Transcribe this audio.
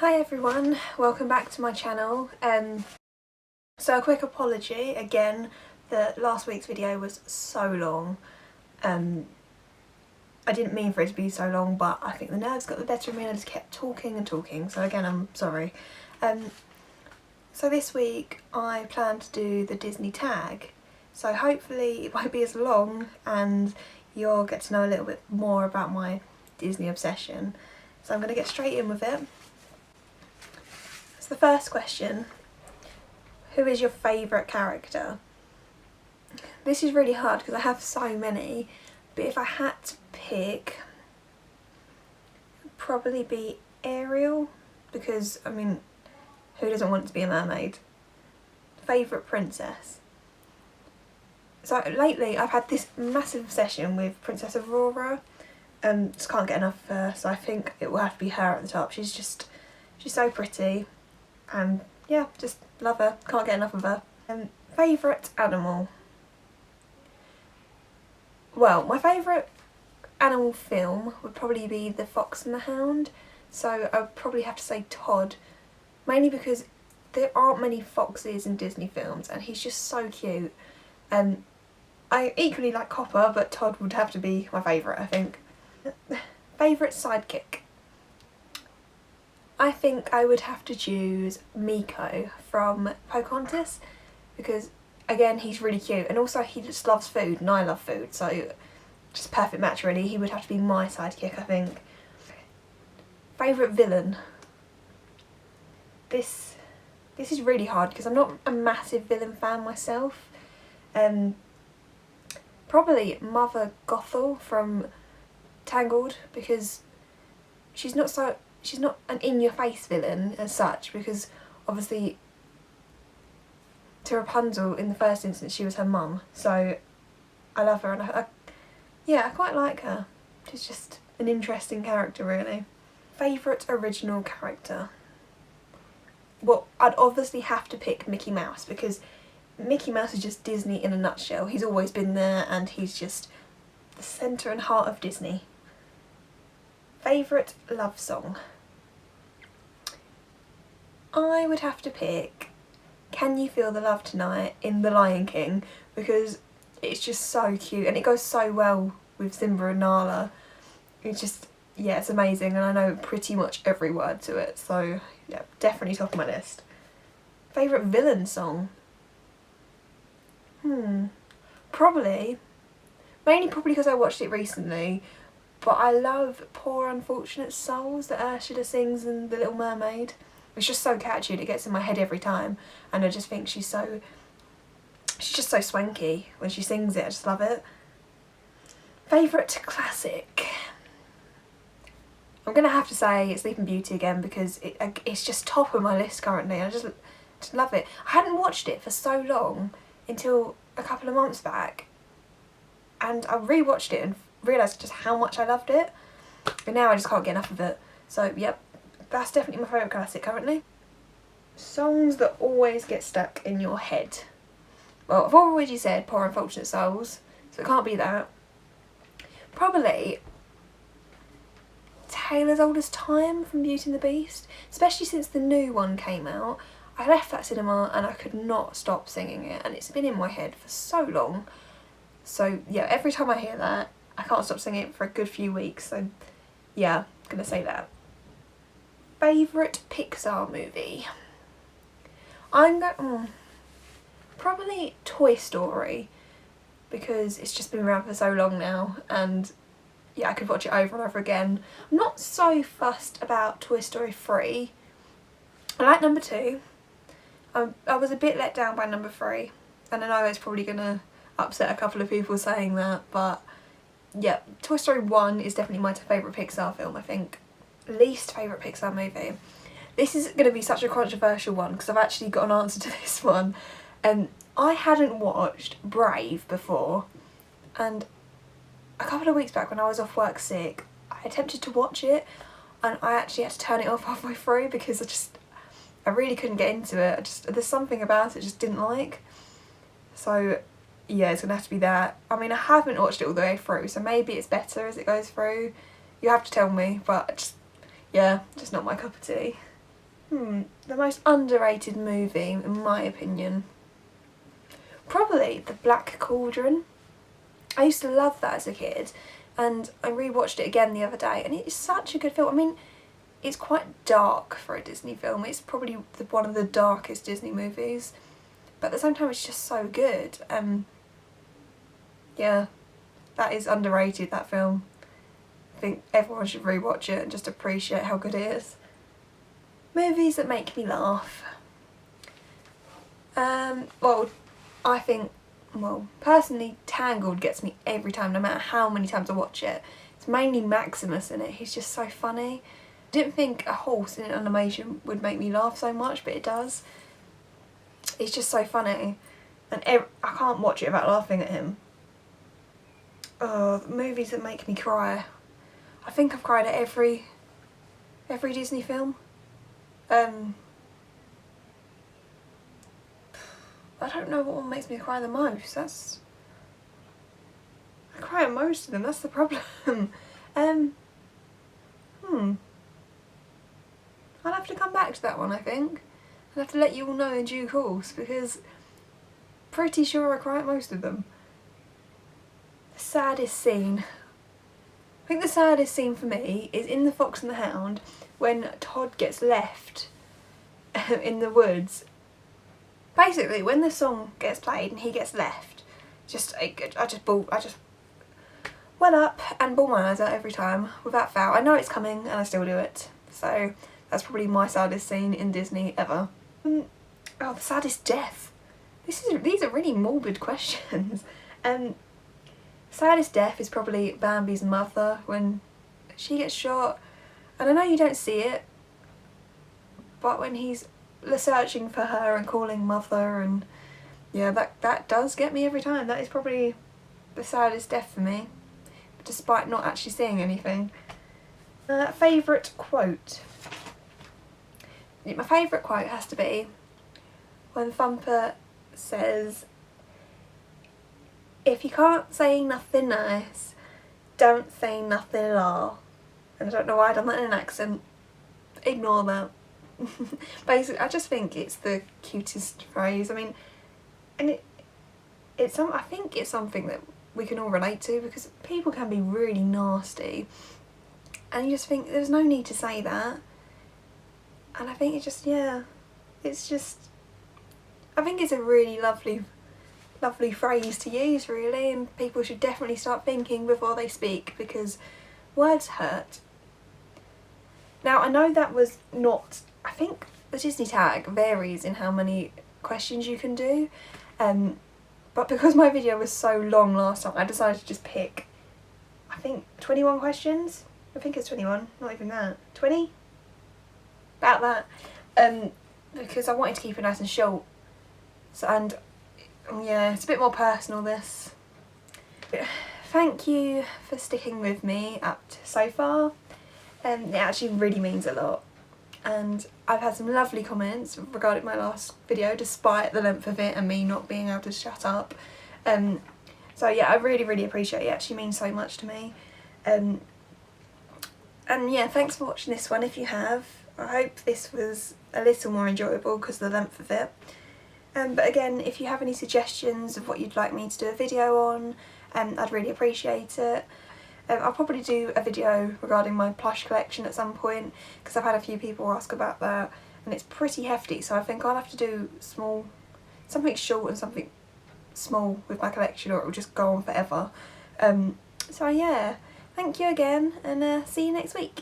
Hi everyone, welcome back to my channel. So a quick apology again, the last week's video was so long. I didn't mean for it to be so long, but I think the nerves got the better of me and I just kept talking and talking, so again I'm sorry. So this week I plan to do the Disney tag, so hopefully it won't be as long and you'll get to know a little bit more about my Disney obsession. So I'm going to get straight in with it. So the first question, who is your favourite character? This is really hard because I have so many, but if I had to pick, it'd probably be Ariel, because I mean, who doesn't want to be a mermaid? Favourite princess? So lately I've had this massive obsession with Princess Aurora. Just can't get enough of her, so I think it will have to be her at the top. She's so pretty, and yeah, just love her, can't get enough of her. Favourite animal? Well, my favourite animal film would probably be The Fox and the Hound, so I'd probably have to say Todd, mainly because there aren't many foxes in Disney films and he's just so cute. I equally like Copper, but Todd would have to be my favourite, I think. Favourite sidekick? I think I would have to choose Miko from Pocahontas, because again he's really cute and also he just loves food and I love food, so just perfect match really. He would have to be my sidekick, I think. Favourite villain? This is really hard because I'm not a massive villain fan myself. Probably Mother Gothel from Tangled, because she's not an in-your-face villain as such, because obviously to Rapunzel in the first instance she was her mum, so I love her and I quite like her. She's just an interesting character really. Favourite original character? Well, I'd obviously have to pick Mickey Mouse, because Mickey Mouse is just Disney in a nutshell. He's always been there and he's just the centre and heart of Disney. Favourite love song? I would have to pick Can You Feel the Love Tonight in The Lion King, because it's just so cute and it goes so well with Simba and Nala. It's just, yeah, it's amazing and I know pretty much every word to it, so yeah, definitely top of my list. Favourite villain song? Mainly probably because I watched it recently, but I love Poor Unfortunate Souls that Ursula sings in The Little Mermaid. It's just so catchy and it gets in my head every time, and I just think she's just so swanky when she sings it. I just love it. Favourite classic? I'm going to have to say Sleeping Beauty again, because it's just top of my list currently. I just love it. I hadn't watched it for so long until a couple of months back, and I rewatched it and realised just how much I loved it, and now I just can't get enough of it. So yep, that's definitely my favourite classic currently. Songs that always get stuck in your head? Well, I've already said Poor Unfortunate Souls, so it can't be that. Probably Taylor's Oldest Time from Beauty and the Beast, especially since the new one came out. I left that cinema and I could not stop singing it, and it's been in my head for so long. So yeah, every time I hear that, I can't stop singing it for a good few weeks, so yeah, I'm gonna say that. Favourite Pixar movie? Probably Toy Story, because it's just been around for so long now, and yeah, I could watch it over and over again. I'm not so fussed about Toy Story 3. I like number 2. I was a bit let down by number 3, and I know it's probably gonna upset a couple of people saying that, but yeah, Toy Story 1 is definitely my favourite Pixar film, I think. Least favourite Pixar movie? This is going to be such a controversial one because I've actually got an answer to this one. I hadn't watched Brave before, and a couple of weeks back when I was off work sick, I attempted to watch it and I actually had to turn it off halfway through because I really couldn't get into it. There's something about it I just didn't like. So yeah, it's gonna have to be that. I mean, I haven't watched it all the way through, so maybe it's better as it goes through. You have to tell me, but just not my cup of tea. The most underrated movie, in my opinion. Probably The Black Cauldron. I used to love that as a kid, and I rewatched it again the other day, and it's such a good film. I mean, it's quite dark for a Disney film. It's probably one of the darkest Disney movies, but at the same time it's just so good. Yeah, that is underrated, that film. I think everyone should rewatch it and just appreciate how good it is. Movies that make me laugh. Well, I think, personally, Tangled gets me every time, no matter how many times I watch it. It's mainly Maximus in it. He's just so funny. I didn't think a horse in animation would make me laugh so much, but it does. It's just so funny, and I can't watch it without laughing at him. Movies that make me cry. I think I've cried at every Disney film. I don't know what one makes me cry the most. I cry at most of them, that's the problem. I'll have to come back to that one, I think. I'll have to let you all know in due course, because pretty sure I cry at most of them. The saddest scene. I think the saddest scene for me is in The Fox and the Hound, when Todd gets left in the woods. Basically, when the song gets played and he gets left, I just well up and bawl my eyes out every time, without fail. I know it's coming and I still do it. So that's probably my saddest scene in Disney ever. The saddest death. These are really morbid questions. Saddest death is probably Bambi's mother when she gets shot. And I know you don't see it, but when he's searching for her and calling mother, and yeah, that does get me every time. That is probably the saddest death for me, despite not actually seeing anything. Favourite quote. My favourite quote has to be when Thumper says, "If you can't say nothing nice, don't say nothing at all." And I don't know why I done that in an accent. Ignore that. Basically, I just think it's the cutest phrase. I mean, and I think it's something that we can all relate to, because people can be really nasty, and you just think there's no need to say that. And I think I think it's a really lovely phrase to use, really, and people should definitely start thinking before they speak, because words hurt. Now, I know that was not, I think the Disney tag varies in how many questions you can do, but because my video was so long last time, I decided to just pick, I think, 21 questions. I think it's 21, not even that. 20? About that. Because I wanted to keep it nice and short. So, and yeah, it's a bit more personal, this. Thank you for sticking with me up to so far. It actually really means a lot. And I've had some lovely comments regarding my last video, despite the length of it and me not being able to shut up. So yeah, I really appreciate it. It actually means so much to me. And yeah, thanks for watching this one if you have. I hope this was a little more enjoyable because of the length of it. But again, if you have any suggestions of what you'd like me to do a video on, I'd really appreciate it. I'll probably do a video regarding my plush collection at some point, because I've had a few people ask about that, and it's pretty hefty, so I think I'll have to do something short and something small with my collection, or it will just go on forever. So yeah, thank you again, and see you next week.